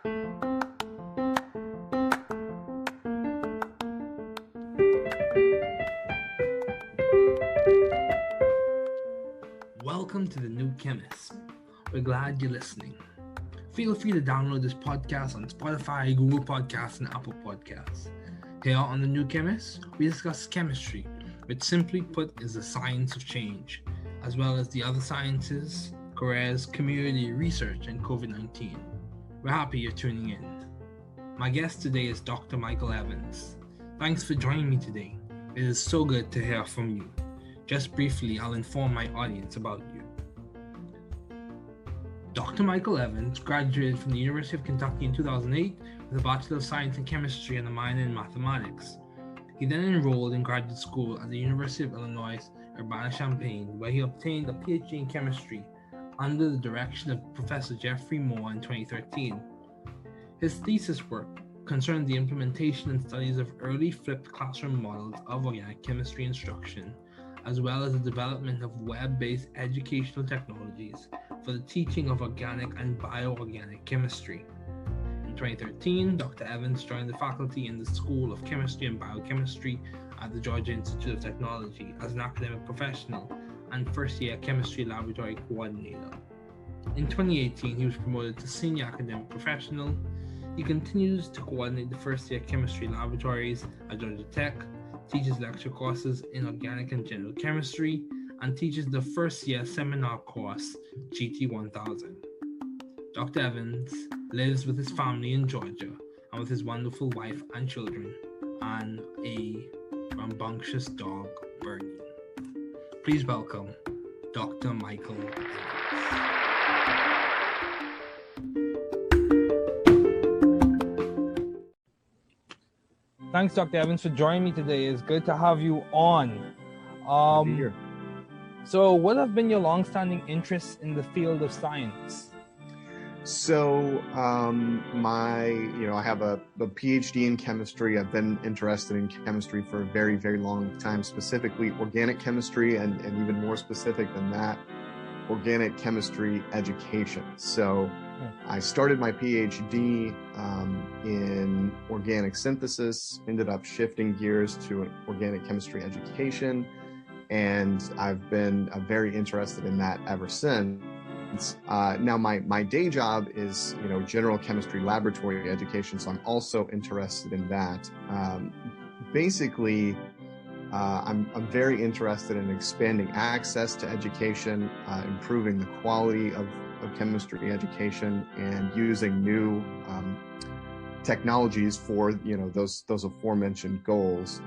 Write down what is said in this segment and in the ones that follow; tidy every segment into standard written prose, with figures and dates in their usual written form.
Welcome to the new Chemist. We're glad you're listening. Feel free to download this podcast on Spotify, Google Podcasts, and Apple Podcasts. Here on the new Chemist, we discuss chemistry, which simply put is the science of change, as well as the other sciences, careers, community, research, and COVID-19. We're happy you're tuning in. My guest today is Dr. Michael Evans. Thanks for joining me today. It is so good to hear from you. Just briefly, I'll inform my audience about you. Dr. Michael Evans graduated from the University of Kentucky in 2008 with a Bachelor of Science in Chemistry and a minor in Mathematics. He then enrolled in graduate school at the University of Illinois, Urbana-Champaign, where he obtained a PhD in Chemistry under the direction of Professor Jeffrey Moore in 2013. His thesis work concerned the implementation and studies of early flipped classroom models of organic chemistry instruction, as well as the development of web-based educational technologies for the teaching of organic and bioorganic chemistry. In 2013, Dr. Evans joined the faculty in the School of Chemistry and Biochemistry at the Georgia Institute of Technology as an academic professional and first-year chemistry laboratory coordinator. In 2018, he was promoted to senior academic professional. He continues to coordinate the first-year chemistry laboratories at Georgia Tech, teaches lecture courses in organic and general chemistry, and teaches the first-year seminar course, GT1000. Dr. Evans lives with his family in Georgia and with his wonderful wife and children and a rambunctious dog, Bernie. Please welcome Dr. Michael Evans. Thanks, Dr. Evans, for joining me today. It's good to have you on. Good to be here. So, what have been your long-standing interests in the field of science? So, I have a PhD in chemistry. I've been interested in chemistry for a very, very long time, specifically organic chemistry, and even more specific than that, organic chemistry education. So, I started my PhD in organic synthesis, ended up shifting gears to organic chemistry education, and I've been very interested in that ever since. Now my day job is general chemistry laboratory education, so I'm also interested in that. I'm very interested in expanding access to education, improving the quality of chemistry education, and using new technologies for those aforementioned goals,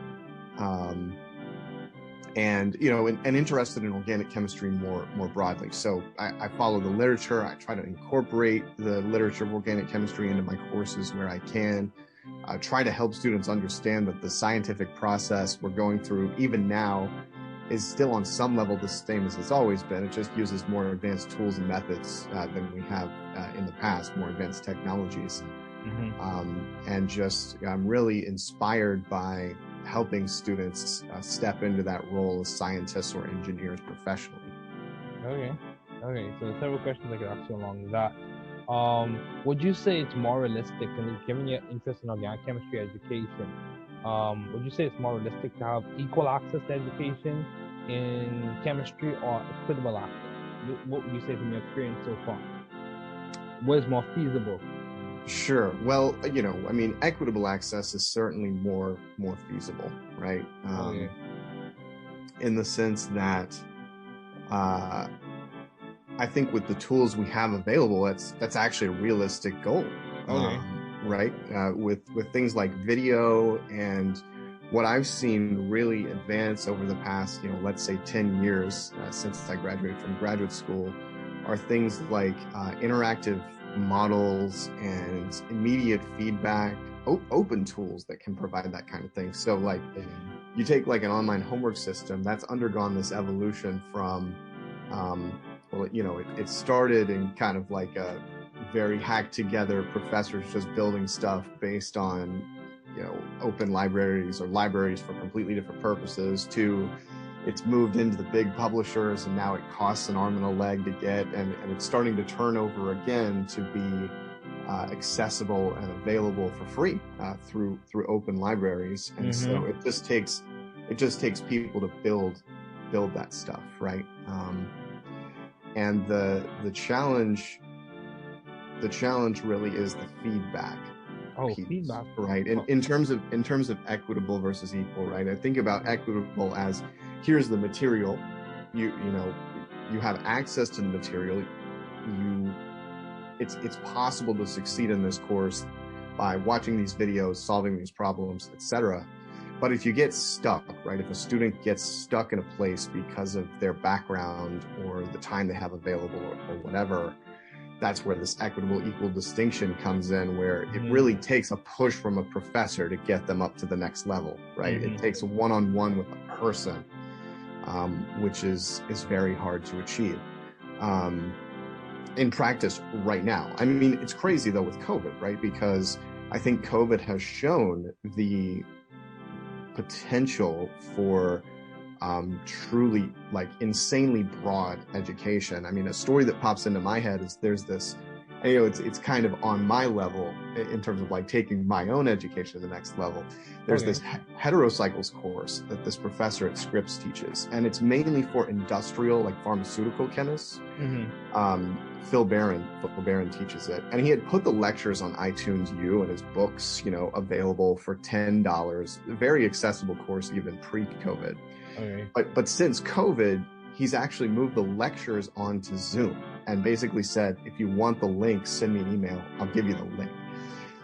and interested in organic chemistry more broadly. So I follow the literature. I try to incorporate the literature of organic chemistry into my courses where I can. I try to help students understand that the scientific process we're going through even now is still on some level the same as it's always been. It just uses more advanced tools and methods than we have in the past, more advanced technologies. Mm-hmm. I'm really inspired by helping students step into that role as scientists or engineers professionally. Okay. So several questions I could ask you along with that. Would you say it's more realistic, and given your interest in organic chemistry education, would you say it's more realistic to have equal access to education in chemistry or equitable access? What would you say from your experience so far? What is more feasible? Sure. Well, equitable access is certainly more feasible, right? In the sense that I think with the tools we have available, that's actually a realistic goal. Right? With things like video and what I've seen really advance over the past, let's say 10 years since I graduated from graduate school, are things like interactive models and immediate feedback, open tools that can provide that kind of thing. So like you take like an online homework system that's undergone this evolution from, it started in kind of like a very hacked together professors just building stuff based on, open libraries or libraries for completely different purposes, to it's moved into the big publishers, and now it costs an arm and a leg to get, and it's starting to turn over again to be accessible and available for free through open libraries. And so it just takes people to build that stuff, right? And the challenge really is the feedback. Feedback, right? In terms of equitable versus equal, right? I think about equitable as, here's the material, you have access to the material, it's possible to succeed in this course by watching these videos, solving these problems, etc. But if you get stuck, right? If a student gets stuck in a place because of their background or the time they have available or whatever, that's where this equitable equal distinction comes in, where it really takes a push from a professor to get them up to the next level, right? It takes a one-on-one with a person, which is very hard to achieve in practice right now. I mean, it's crazy though with COVID, right? Because I think COVID has shown the potential for truly like insanely broad education. I mean, a story that pops into my head is there's this, it's kind of on my level in terms of like taking my own education to the next level. There's this heterocycles course that this professor at Scripps teaches, and it's mainly for industrial, like pharmaceutical chemists. Phil Barron teaches it, and he had put the lectures on iTunes U and his books, available for $10. A very accessible course even pre-COVID. But since COVID, he's actually moved the lectures onto Zoom and basically said, if you want the link, send me an email. I'll give you the link.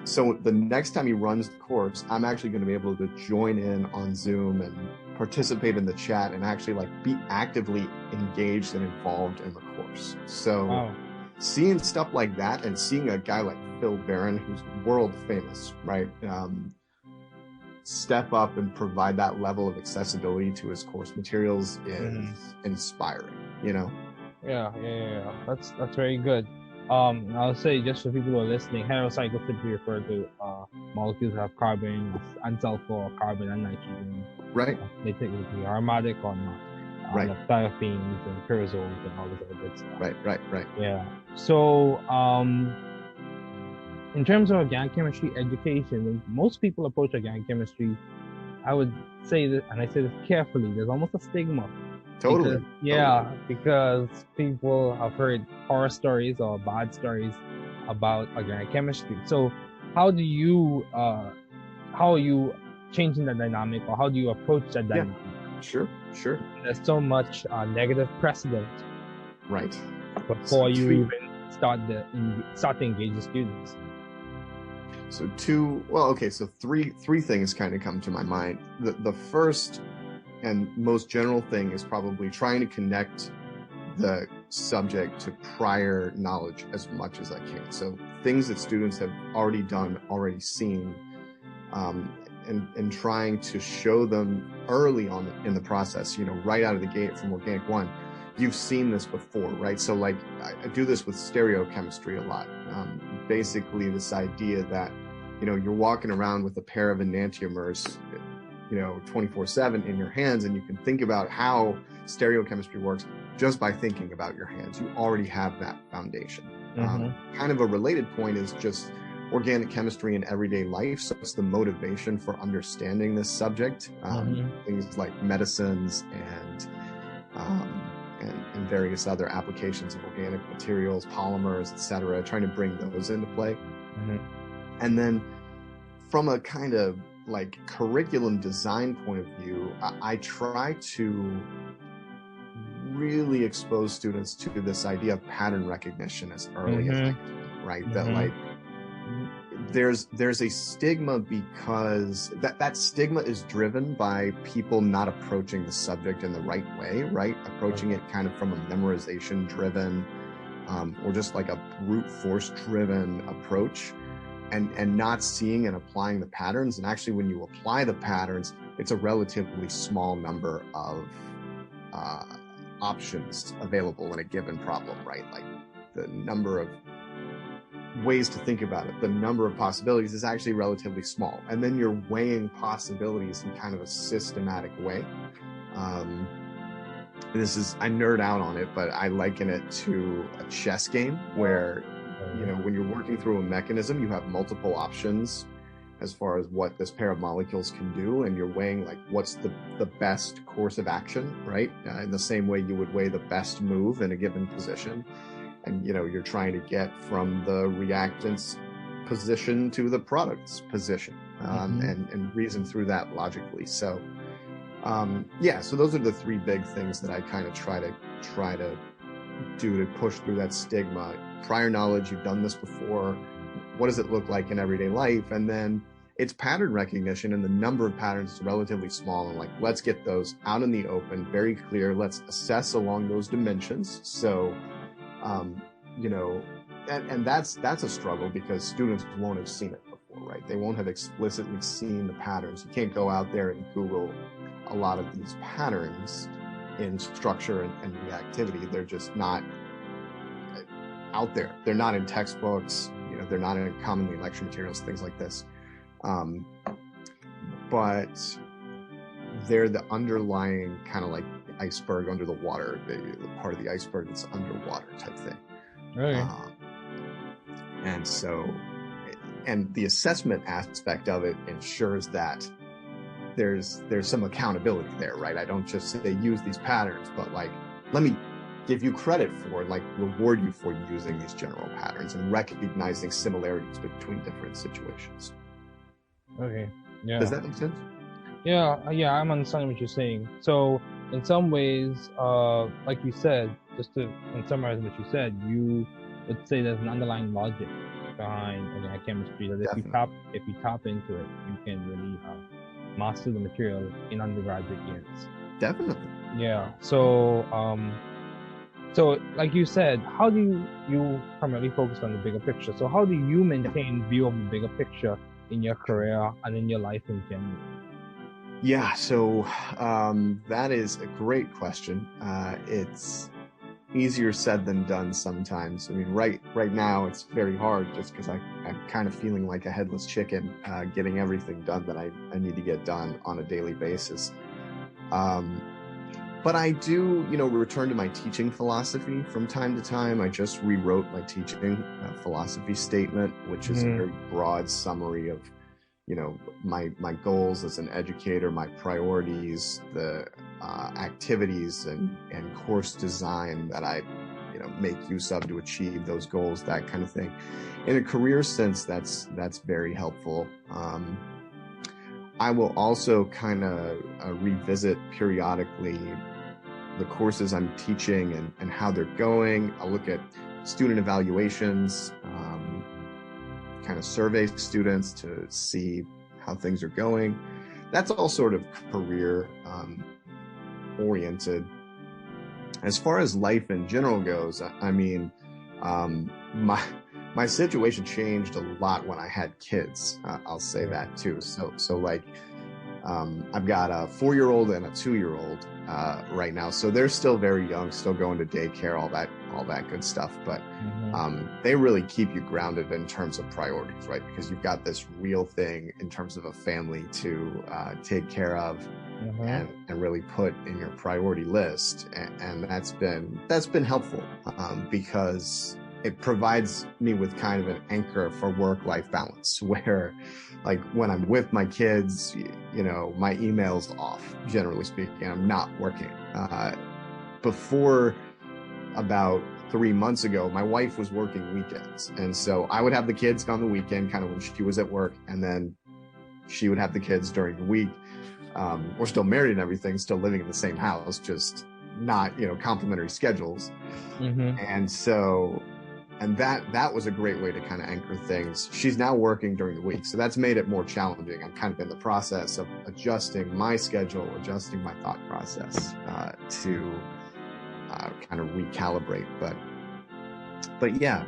So the next time he runs the course, I'm actually going to be able to join in on Zoom and participate in the chat and actually like be actively engaged and involved in the course. So seeing stuff like that and seeing a guy like Phil Barron, who's world famous, right? Step up and provide that level of accessibility to his course materials is inspiring, Yeah. That's very good. I'll say, just for people who are listening, heterocycles typically refer to molecules that have carbon and sulfur, or carbon and nitrogen. Right. They typically are aromatic or not. Right. Like thiophene and pyrazoles and all this other good stuff. Right. Yeah. So, in terms of organic chemistry education, when most people approach organic chemistry, I would say that, and I say this carefully, there's almost a stigma. Totally. Because people have heard horror stories or bad stories about organic chemistry. So how are you changing the dynamic, or how do you approach that dynamic? Sure. There's so much negative precedent. Right. Before you even start to engage the students. So three things kind of come to my mind. The first and most general thing is probably trying to connect the subject to prior knowledge as much as I can. So things that students have already done, already seen, and trying to show them early on in the process, right out of the gate from Organic 1, you've seen this before, right? So like I do this with stereochemistry a lot. Basically this idea that, you're walking around with a pair of enantiomers, 24/7 in your hands, and you can think about how stereochemistry works just by thinking about your hands. You already have that foundation. Kind of a related point is just organic chemistry in everyday life. So it's the motivation for understanding this subject, things like medicines and various other applications of organic materials, polymers, etc., trying to bring those into play. And then from a kind of like curriculum design point of view, I try to really expose students to this idea of pattern recognition as early as I can, right? That like there's a stigma because that stigma is driven by people not approaching the subject in the right way, right? Approaching it kind of from a memorization driven or just like a brute force driven approach. And not seeing and applying the patterns. And actually, when you apply the patterns, it's a relatively small number of options available in a given problem, right? Like the number of ways to think about it, the number of possibilities is actually relatively small. And then you're weighing possibilities in kind of a systematic way. I nerd out on it, but I liken it to a chess game where when you're working through a mechanism, you have multiple options as far as what this pair of molecules can do, and you're weighing like what's the best course of action, right? In the same way you would weigh the best move in a given position, and you're trying to get from the reactant's position to the product's position, and reason through that logically. So so those are the three big things that I kind of try to do to push through that stigma. Prior knowledge, you've done this before. What does it look like in everyday life? And then it's pattern recognition, and the number of patterns is relatively small. And like, let's get those out in the open, very clear. Let's assess along those dimensions. So, and that's a struggle because students won't have seen it before, right? They won't have explicitly seen the patterns. You can't go out there and Google a lot of these patterns in structure and reactivity. They're just not out there. They're not in textbooks. They're not in commonly lecture materials, things like this. But they're the underlying kind of like iceberg under the water, the part of the iceberg that's underwater type thing. Okay. And the assessment aspect of it ensures that there's some accountability there, right? I don't just say use these patterns, but like, let me give you credit for, like, reward you for using these general patterns and recognizing similarities between different situations. Okay. Yeah. Does that make sense? Yeah, I'm understanding what you're saying. So in some ways, like you said, just to summarize what you said, you would say there's an underlying logic behind organic chemistry that if you tap into it, you can really master the material in undergraduate years. Definitely. Yeah. So like you said, how do you primarily focus on the bigger picture? So how do you maintain view of the bigger picture in your career and in your life in general? Yeah, so that is a great question. It's easier said than done sometimes. I mean, right now it's very hard just because I'm kind of feeling like a headless chicken, getting everything done that I need to get done on a daily basis. But I do, return to my teaching philosophy from time to time. I just rewrote my teaching philosophy statement, which is a very broad summary of, my goals as an educator, my priorities, the activities and course design that I, make use of to achieve those goals, that kind of thing. In a career sense, that's very helpful. I will also kind of revisit periodically the courses I'm teaching and how they're going. I'll look at student evaluations, kind of survey students to see how things are going. That's all sort of career oriented. As far as life in general goes, I mean, my situation changed a lot when I had kids. I'll say that too. So like, I've got a 4-year-old and a 2-year-old right now. So they're still very young, still going to daycare, all that good stuff. But they really keep you grounded in terms of priorities, right? Because you've got this real thing in terms of a family to take care of and really put in your priority list. And that's been helpful because it provides me with kind of an anchor for work-life balance where, like, when I'm with my kids, my email's off, generally speaking. I'm not working. Before about 3 months ago, my wife was working weekends. And so I would have the kids on the weekend, kind of when she was at work, and then she would have the kids during the week. We're still married and everything, still living in the same house, just not, complementary schedules. And so, and that was a great way to kind of anchor things. She's now working during the week, so that's made it more challenging. I'm kind of in the process of adjusting my schedule, adjusting my thought process to kind of recalibrate. But yeah,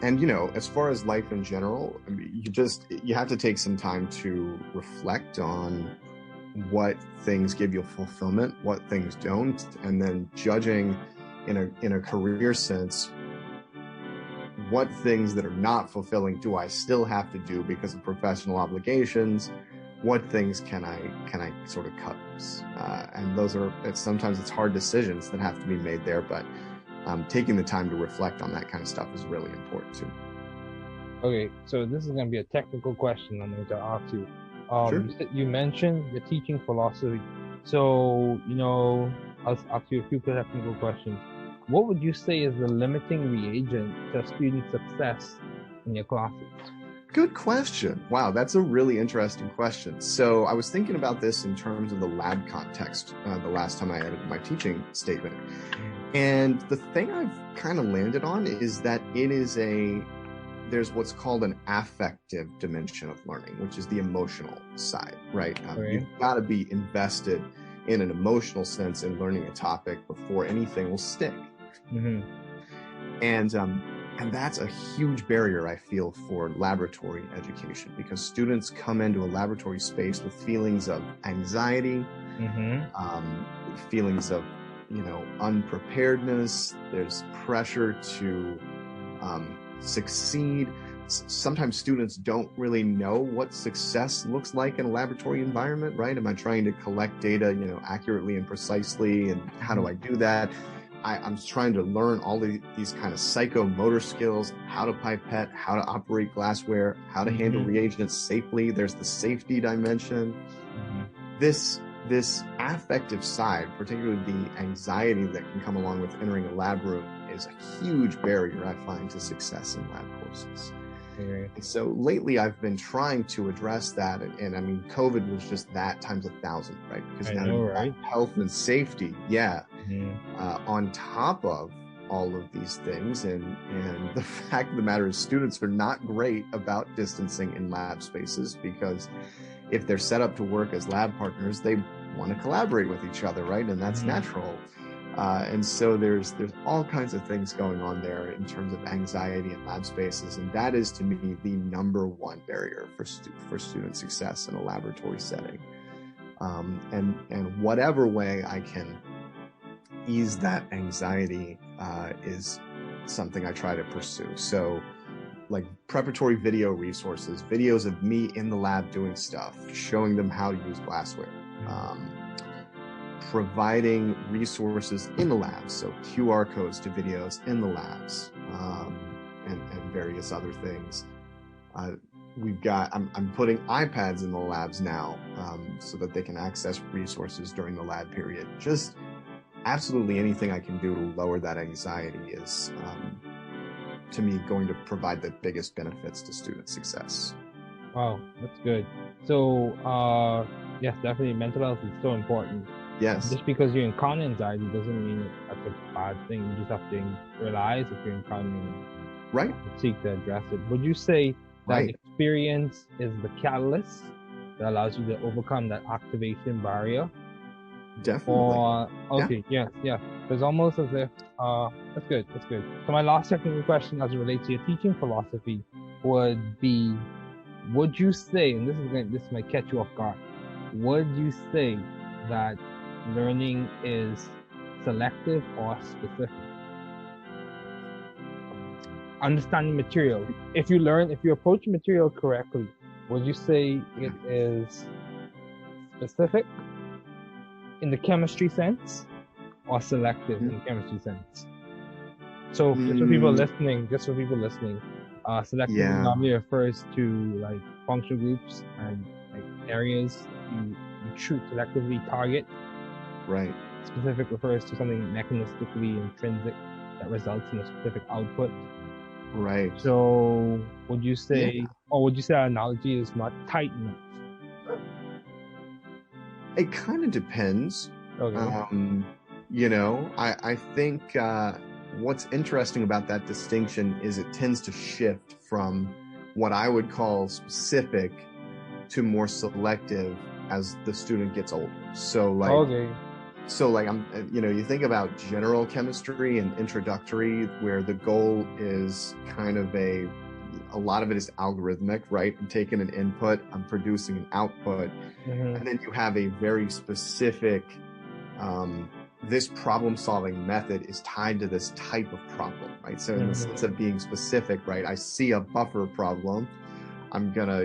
and as far as life in general, I mean, you have to take some time to reflect on what things give you fulfillment, what things don't, and then judging in a career sense, what things that are not fulfilling do I still have to do because of professional obligations? What things can I sort of cut loose? And sometimes it's hard decisions that have to be made there, but taking the time to reflect on that kind of stuff is really important too. Okay, so this is going to be a technical question I'm going to ask you. Sure. You mentioned the teaching philosophy. So, I'll ask you a few technical questions. What would you say is the limiting reagent to student success in your classes? Good question. Wow, that's a really interesting question. So I was thinking about this in terms of the lab context the last time I edited my teaching statement. And the thing I've kind of landed on is that there's what's called an affective dimension of learning, which is the emotional side, right? You've got to be invested in an emotional sense in learning a topic before anything will stick. Mm-hmm. And that's a huge barrier, I feel, for laboratory education, because students come into a laboratory space with feelings of anxiety, feelings of, unpreparedness. There's pressure to succeed. Sometimes students don't really know what success looks like in a laboratory environment, right? Am I trying to collect data, accurately and precisely? And how do I do that? I'm trying to learn all these kind of psychomotor skills, how to pipette, how to operate glassware, how to handle reagents safely. There's the safety dimension. This affective side, particularly the anxiety that can come along with entering a lab room, is a huge barrier, I find, to success in lab courses. And so lately I've been trying to address that. And I mean, COVID was just that times 1,000, right? Because now health and safety, on top of all of these things. And the fact of the matter is students are not great about distancing in lab spaces, because if they're set up to work as lab partners, they want to collaborate with each other, right? And that's natural. And so there's all kinds of things going on there in terms of anxiety in lab spaces, and that is, to me, the number one barrier for student success in a laboratory setting. And whatever way I can ease that anxiety is something I try to pursue. So, like preparatory video resources, videos of me in the lab doing stuff, showing them how to use glassware. Providing resources in the labs, so QR codes to videos in the labs, and various other things. I'm putting iPads in the labs now, so that they can access resources during the lab period. Just absolutely anything I can do to lower that anxiety is, to me, going to provide the biggest benefits to student success. Wow, that's good. So, yes, definitely mental health is so important. Yes. Just because you encounter anxiety doesn't mean that's a bad thing. You just have to realize if you're encountering it, right, and seek to address it. Would you say that experience is the catalyst that allows you to overcome that activation barrier? Definitely. Yes. It's almost as if that's good. So my last technical question, as it relates to your teaching philosophy, would be: would you say, and this might catch you off guard, would you say that learning is selective or specific? Understanding material. If you approach material correctly, would you say it is specific in the chemistry sense or selective in the chemistry sense? So just for people listening, selective normally refers to like functional groups and like areas you selectively target. Right. Specific refers to something mechanistically intrinsic that results in a specific output. Right. So would you say our analogy is not tight enough? It kind of depends. Okay. I think what's interesting about that distinction is it tends to shift from what I would call specific to more selective as the student gets older. So you think about general chemistry and introductory, where the goal is kind of a lot of it is algorithmic, right? I'm taking an input, I'm producing an output, and then you have a very specific, this problem-solving method is tied to this type of problem, right? So in the sense of being specific, right? I see a buffer problem. I'm gonna,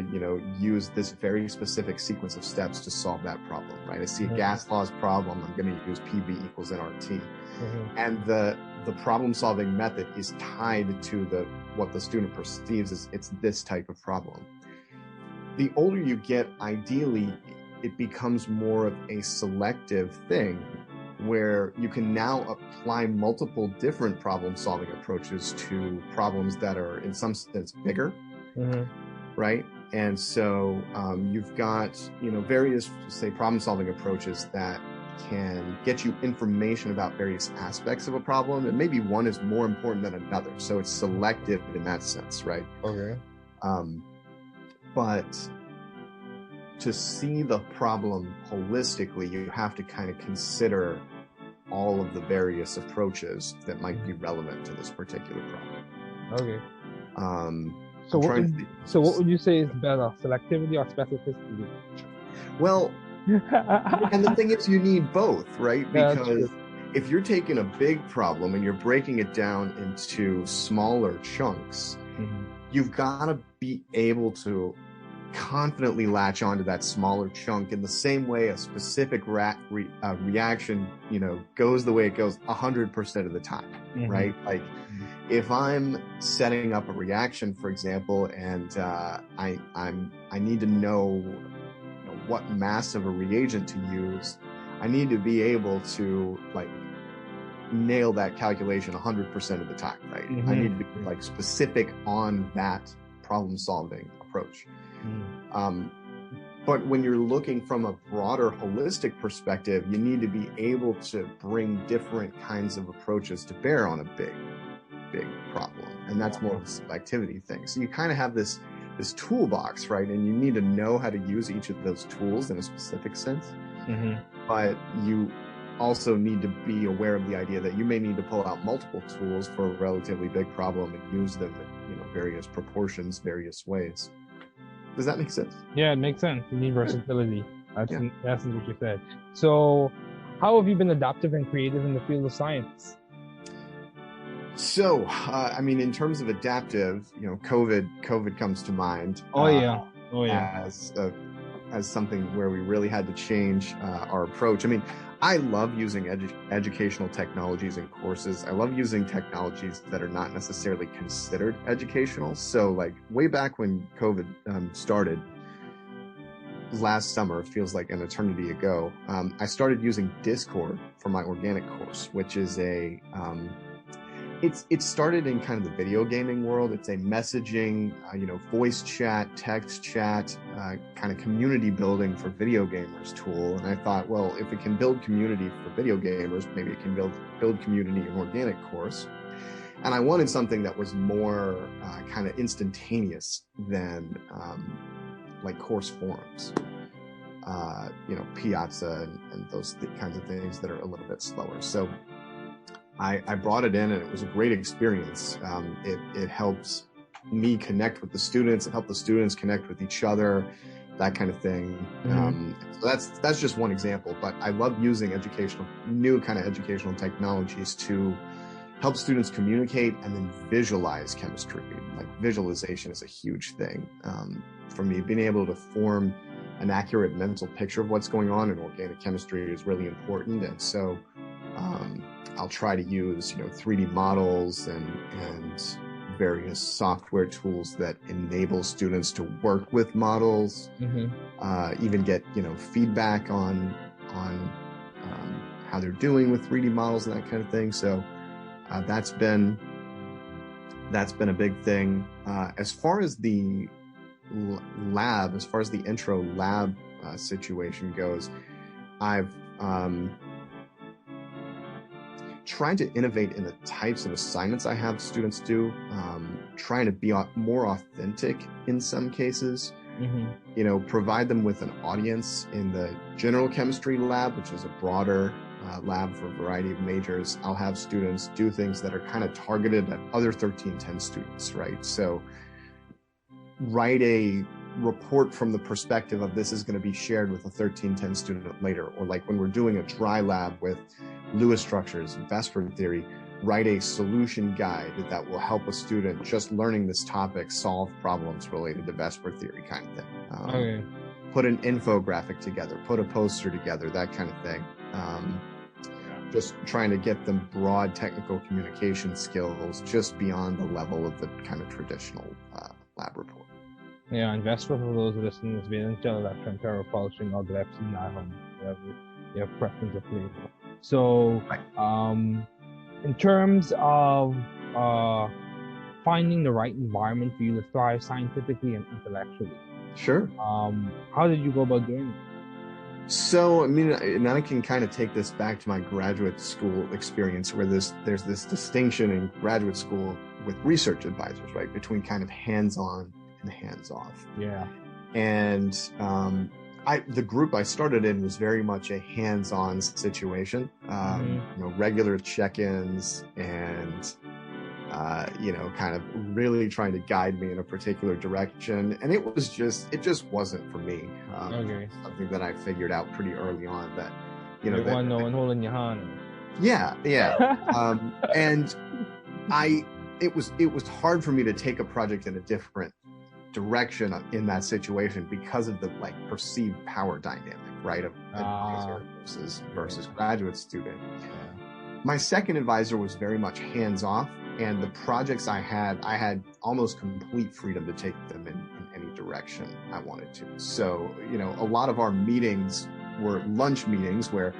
use this very specific sequence of steps to solve that problem, right? I see a gas laws problem, I'm gonna use PV equals nRT. And the problem solving method is tied to what the student perceives as it's this type of problem. The older you get, ideally, it becomes more of a selective thing where you can now apply multiple different problem solving approaches to problems that are in some sense bigger, right? And so you've got, various, say, problem solving approaches that can get you information about various aspects of a problem, and maybe one is more important than another. So it's selective in that sense, right? Okay. But to see the problem holistically, you have to kind of consider all of the various approaches that might be relevant to this particular problem. Okay. So what would you say is better, selectivity or specificity? Well, and the thing is, you need both, right? Because if you're taking a big problem and you're breaking it down into smaller chunks, you've got to be able to confidently latch onto that smaller chunk in the same way a specific reaction, goes the way it goes 100% of the time, right? Like if I'm setting up a reaction, for example, and I need to know what mass of a reagent to use, I need to be able to nail that calculation 100% of the time, right? I need to be specific on that problem solving approach. But when you're looking from a broader holistic perspective, you need to be able to bring different kinds of approaches to bear on a big problem. And that's more of a selectivity thing. So you kind of have this toolbox, right? And you need to know how to use each of those tools in a specific sense. But you also need to be aware of the idea that you may need to pull out multiple tools for a relatively big problem and use them in various proportions, various ways. Does that make sense? Yeah, it makes sense. You need versatility. That's what you said. So how have you been adaptive and creative in the field of science? So, in terms of adaptive, COVID comes to mind. As something where we really had to change our approach. I love using educational technologies in courses. I love using technologies that are not necessarily considered educational. So way back when COVID started last summer, it feels like an eternity ago, I started using Discord for my organic course, which is it started in kind of the video gaming world. It's a messaging, voice chat, text chat, kind of community building for video gamers tool. And I thought, well, if it can build community for video gamers, maybe it can build community in organic course. And I wanted something that was more kind of instantaneous than course forums, Piazza and those kinds of things that are a little bit slower. So I brought it in, and it was a great experience. It helps me connect with the students. It helped the students connect with each other, that kind of thing. So that's just one example. But I love using new kind of educational technologies to help students communicate and then visualize chemistry. Visualization is a huge thing for me. Being able to form an accurate mental picture of what's going on in organic chemistry is really important. And so I'll try to use 3D models and various software tools that enable students to work with models, even get feedback on how they're doing with 3D models and that kind of thing. So that's been a big thing. As far as the lab, as far as the intro lab situation goes, I've trying to innovate in the types of assignments I have students do, trying to be more authentic in some cases, provide them with an audience in the general chemistry lab, which is a broader lab for a variety of majors. I'll have students do things that are kind of targeted at other 1310 students, right? So write a report from the perspective of this is going to be shared with a 1310 student later, or when we're doing a dry lab with Lewis structures and Vespert theory, write a solution guide that will help a student just learning this topic solve problems related to Vesper theory kind of thing. Okay. Put an infographic together, put a poster together, that kind of thing. Just trying to get them broad technical communication skills just beyond the level of the kind of traditional lab report. Ja, and Vesper, for those listening, is eventual electron pair pulsing or glyphsin atom, whatever your preference of flavor. So, in terms of finding the right environment for you to thrive scientifically and intellectually, sure. How did you go about doing it? So, I mean, and I can kind of take this back to my graduate school experience where there's this distinction in graduate school with research advisors, right? Between kind of hands-on and hands-off. Yeah. And the group I started in was very much a hands-on situation, regular check-ins and, kind of really trying to guide me in a particular direction. And it just wasn't for me. Something that I figured out pretty early on that, no one holding your hand. Yeah. And it was hard for me to take a project in a different direction in that situation because of the perceived power dynamic, right, of advisor versus graduate student. My second advisor was very much hands-off, and the projects I had almost complete freedom to take them in any direction I wanted to. So, a lot of our meetings were lunch meetings where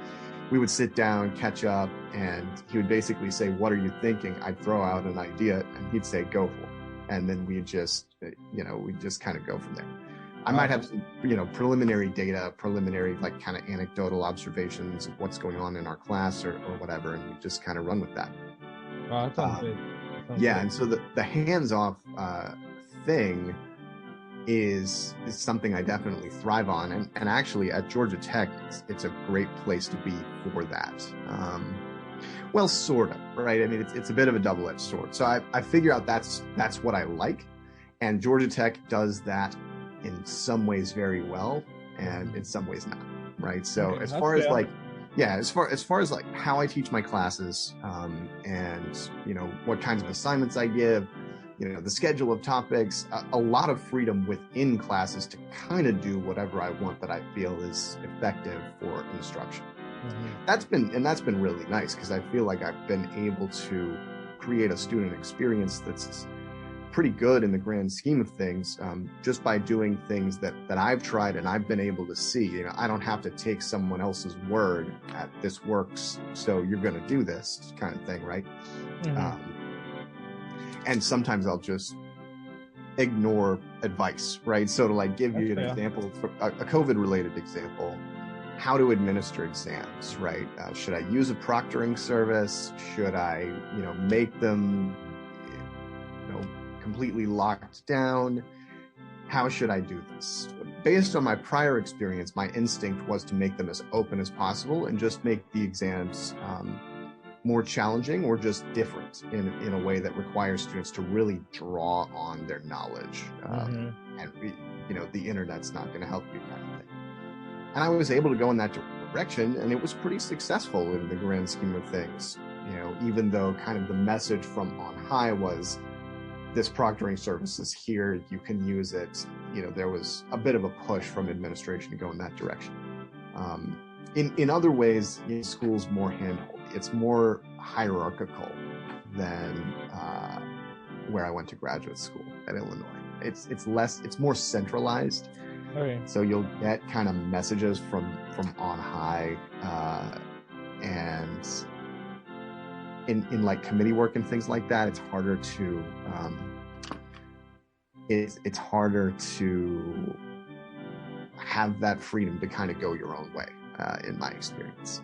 we would sit down, catch up, and he would basically say, "What are you thinking?" I'd throw out an idea, and he'd say, "Go for it." And then we just, we just kind of go from there. I might have some, preliminary data, kind of anecdotal observations of what's going on in our class or whatever, and we just kind of run with that. Oh, that sounds good. And so the hands-off thing is something I definitely thrive on, and actually at Georgia Tech, it's a great place to be for that. Well, sort of, right? I mean, it's a bit of a double-edged sword. So I figure out that's what I like, and Georgia Tech does that in some ways very well, and in some ways not, right? So as far as how I teach my classes, and what kinds of assignments I give, the schedule of topics, a lot of freedom within classes to kind of do whatever I want that I feel is effective for instruction. That's been really nice because I feel like I've been able to create a student experience that's pretty good in the grand scheme of things, just by doing things that I've tried and I've been able to see. I don't have to take someone else's word at this works, so you're going to do this kind of thing, right? And sometimes I'll just ignore advice, right? So to give you an example, a COVID-related example, how to administer exams, right? Should I use a proctoring service? Should I, make them, completely locked down? How should I do this? Based on my prior experience, my instinct was to make them as open as possible and just make the exams more challenging or just different in a way that requires students to really draw on their knowledge. And the internet's not going to help you kind of thing. And I was able to go in that direction, and it was pretty successful in the grand scheme of things. Even though kind of the message from on high was, this proctoring service is here, you can use it. There was a bit of a push from administration to go in that direction. In other ways, school's more handhold. It's more hierarchical than where I went to graduate school at Illinois. It's more centralized. Okay. So you'll get kind of messages from on high, and in committee work and things like that, it's harder to it's harder to have that freedom to kind of go your own way, in my experience.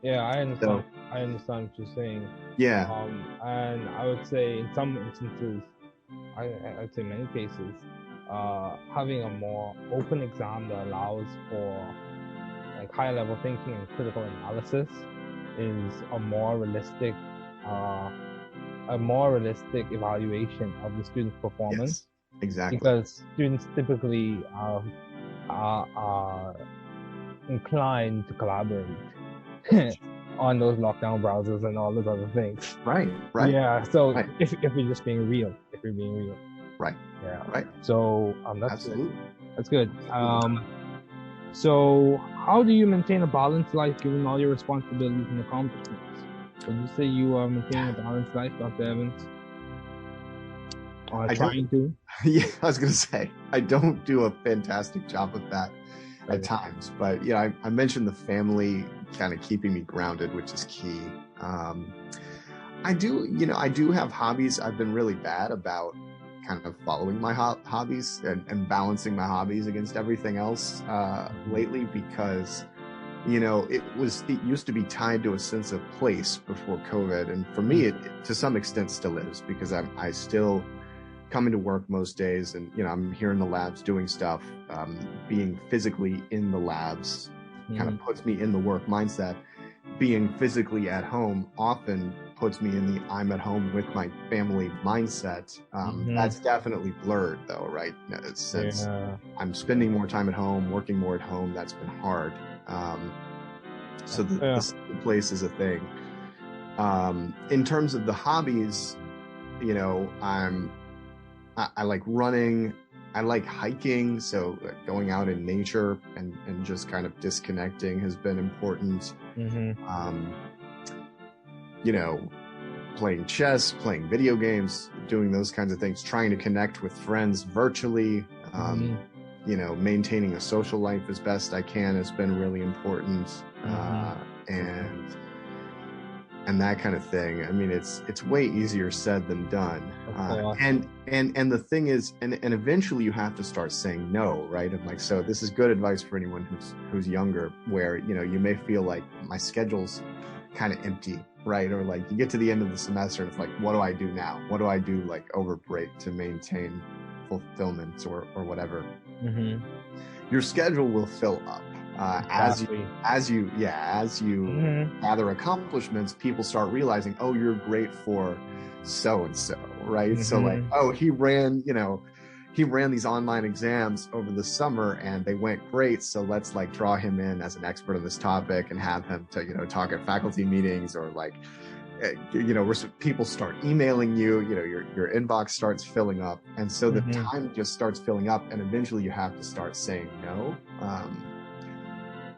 Yeah, I understand. I understand what you're saying. Yeah. And I would say in some instances, I would say many cases, having a more open exam that allows for higher level thinking and critical analysis is a more realistic evaluation of the student's performance. Yes, exactly. Because students typically are inclined to collaborate on those lockdown browsers and all those other things. Right. Yeah. So Right. if we're just being real, Right. Yeah. Right. So that's Absolutely. good. That's good. So how do you maintain a balanced life given all your responsibilities and accomplishments? Would you say you are maintaining a balanced life, Dr. Evans? Or trying to? Yeah, I was going to say, I don't do a fantastic job of that Right. at times, but I mentioned the family kind of keeping me grounded, which is key. I do have hobbies. I've been really bad about kind of following my hobbies and balancing my hobbies against everything else lately, because it used to be tied to a sense of place before COVID, and for me it to some extent still is, because I still coming to work most days, and I'm here in the labs doing stuff. Being physically in the labs kind of puts me in the work mindset. Being physically at home often puts me in the I'm at home with my family mindset. That's definitely blurred though, right? Since I'm spending more time at home, working more at home, that's been hard. So the place is a thing. In terms of the hobbies, I like running, I like hiking, so going out in nature and just kind of disconnecting has been important. Playing chess, playing video games, doing those kinds of things, trying to connect with friends virtually, maintaining a social life as best I can has been really important. And that kind of thing. I mean, it's way easier said than done. And the thing is, and eventually you have to start saying no, right? And like, so this is good advice for anyone who's younger, where you may feel like my schedule's kind of empty, right? Or like you get to the end of the semester and it's like, what do I do now? What do I do like over break to maintain fulfillment or whatever? Your schedule will fill up. As you gather accomplishments, people start realizing, oh, you're great for so and so, right? So like, oh, he ran these online exams over the summer and they went great, so let's like draw him in as an expert on this topic and have him to talk at faculty meetings, or like people start emailing you, your inbox starts filling up, and so the time just starts filling up, and eventually you have to start saying no.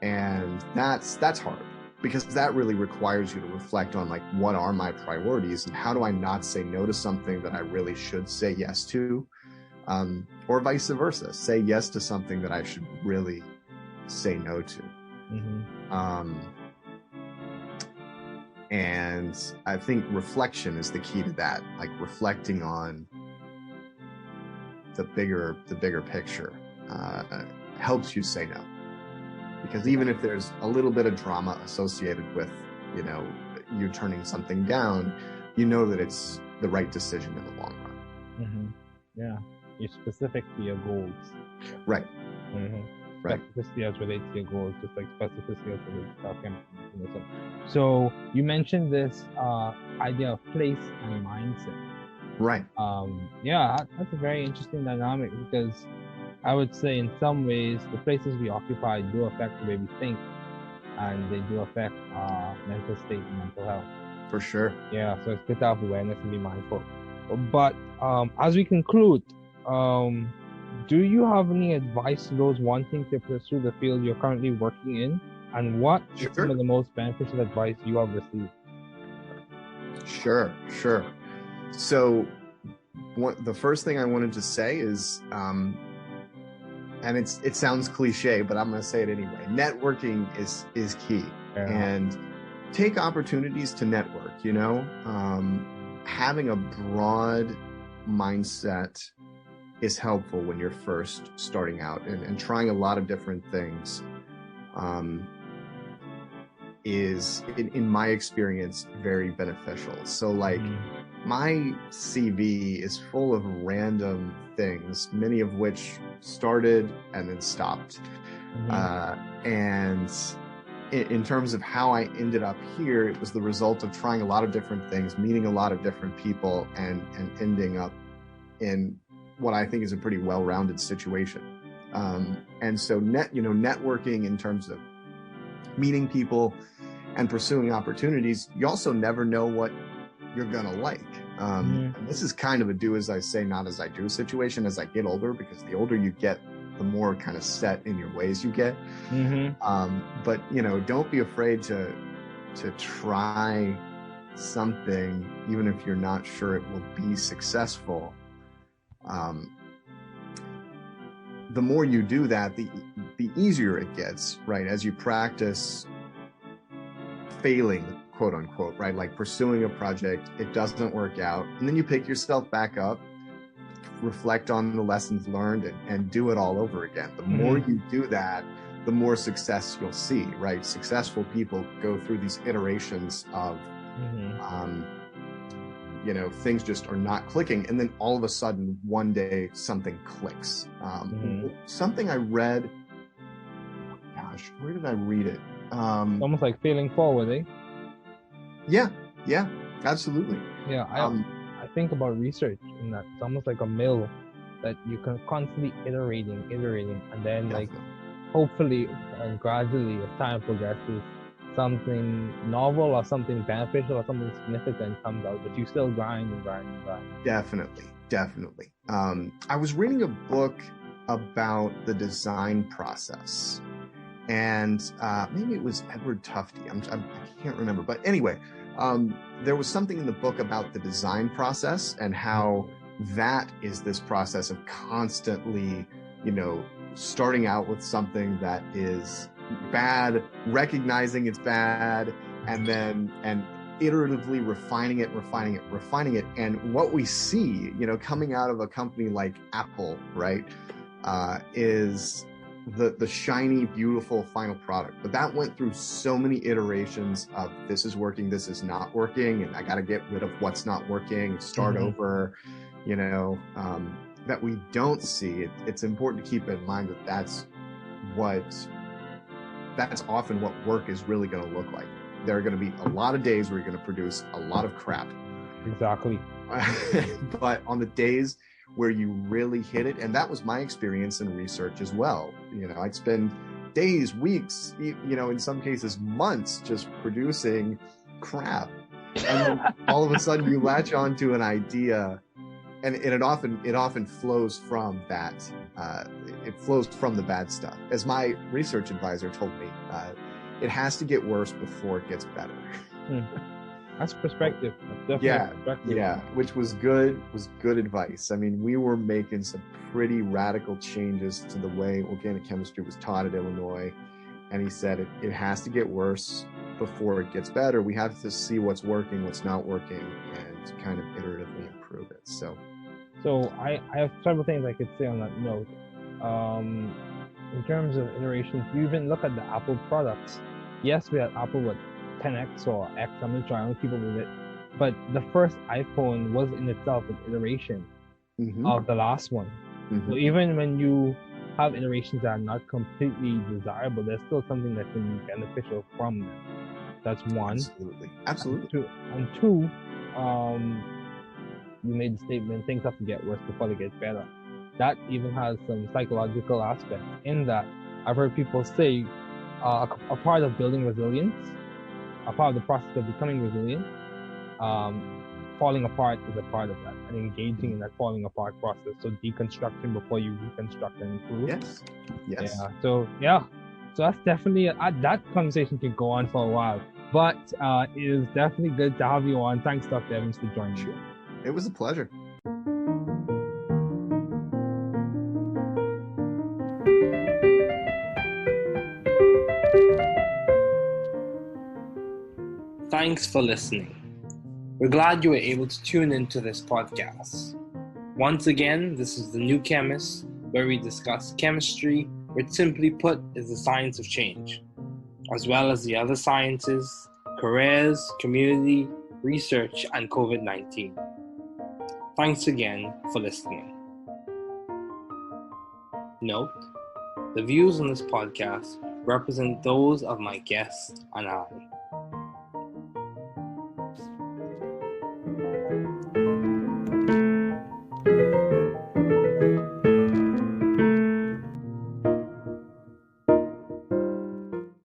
And that's hard, because that really requires you to reflect on like, what are my priorities and how do I not say no to something that I really should say yes to, or vice versa, say yes to something that I should really say no to. And I think reflection is the key to that, like reflecting on the bigger picture helps you say no. Because even if there's a little bit of drama associated with, you turning something down, that it's the right decision in the long run. Yeah, you're specific to your goals. Right. Right. Specificity as relates to your goals, just like specificity as relates to chemistry. So you mentioned this idea of place and mindset. Right. That's a very interesting dynamic, because I would say in some ways the places we occupy do affect the way we think, and they do affect our mental state and mental health. For sure. Yeah, so it's good to have awareness and be mindful. But as we conclude, do you have any advice to those wanting to pursue the field you're currently working in? And what is some of the most beneficial advice you have received? Sure. So the first thing I wanted to say is, and it sounds cliche, but I'm going to say it anyway. Networking is key, and take opportunities to network. Having a broad mindset is helpful when you're first starting out, and trying a lot of different things is, in my experience, very beneficial. So like, my CV is full of random things, many of which started and then stopped. And in terms of how I ended up here, it was the result of trying a lot of different things, meeting a lot of different people, and ending up in what I think is a pretty well-rounded situation. And so networking in terms of meeting people and pursuing opportunities, you also never know what you're going to like. And this is kind of a do as I say, not as I do situation as I get older, because the older you get, the more kind of set in your ways you get. But, you know, don't be afraid to try something, even if you're not sure it will be successful. The more you do that, the easier it gets, right? As you practice failing, quote unquote, right? Like pursuing a project, it doesn't work out. And then you pick yourself back up, reflect on the lessons learned, and do it all over again. The more you do that, the more success you'll see, right? Successful people go through these iterations of, you know, things just are not clicking. And then all of a sudden, one day, something clicks. Something I read, gosh, where did I read it? Almost like failing forward, eh? Yeah, absolutely. Yeah, I think about research in that it's almost like a mill that you can constantly iterating, and then like hopefully and gradually as time progresses, something novel or something beneficial or something significant comes out, but you still grind. Definitely. I was reading a book about the design process, and maybe it was Edward Tufte. I can't remember, but anyway, there was something in the book about the design process and how that is this process of constantly, you know, starting out with something that is bad, recognizing it's bad, and iteratively refining it. And what we see, you know, coming out of a company like Apple, right, is the shiny, beautiful final product. But that went through so many iterations of this is working, this is not working, and I got to get rid of what's not working, start over, you know, that we don't see. It's important to keep in mind that that's often what work is really going to look like. There are going to be a lot of days where you're going to produce a lot of crap. Exactly. But on the days where you really hit it, and that was my experience in research as well. You know, I'd spend days, weeks, you know, in some cases months just producing crap. And then all of a sudden you latch onto an idea, and it often flows from that. It flows from the bad stuff. As my research advisor told me, it has to get worse before it gets better. That's perspective. That's definitely perspective. Yeah, which was good advice. I mean, we were making some pretty radical changes to the way organic chemistry was taught at Illinois. And he said it has to get worse before it gets better. We have to see what's working, what's not working, and kind of iteratively improve it. So I have several things I could say on that note. In terms of iterations, you even look at the Apple products. Yes, we had Apple with 10X or X, I'm not sure, I don't keep up with it. But the first iPhone was in itself an iteration of the last one. So even when you have iterations that are not completely desirable, there's still something that can be beneficial from them. That's one. Absolutely. And two, you made the statement, things have to get worse before they get better. That even has some psychological aspects in that I've heard people say a part of building resilience, a part of the process of becoming resilient, falling apart is a part of that, and engaging in that falling apart process. So deconstruction before you reconstruct and improve. Yes. Yeah. So that's definitely that conversation can go on for a while, but it is definitely good to have you on. Thanks, Dr. Evans, for joining me. It was a pleasure. Thanks for listening. We're glad you were able to tune into this podcast. Once again, this is The New Chemist, where we discuss chemistry, which simply put is the science of change, as well as the other sciences, careers, community, research, and COVID-19. Thanks again for listening. Note, the views on this podcast represent those of my guests and I.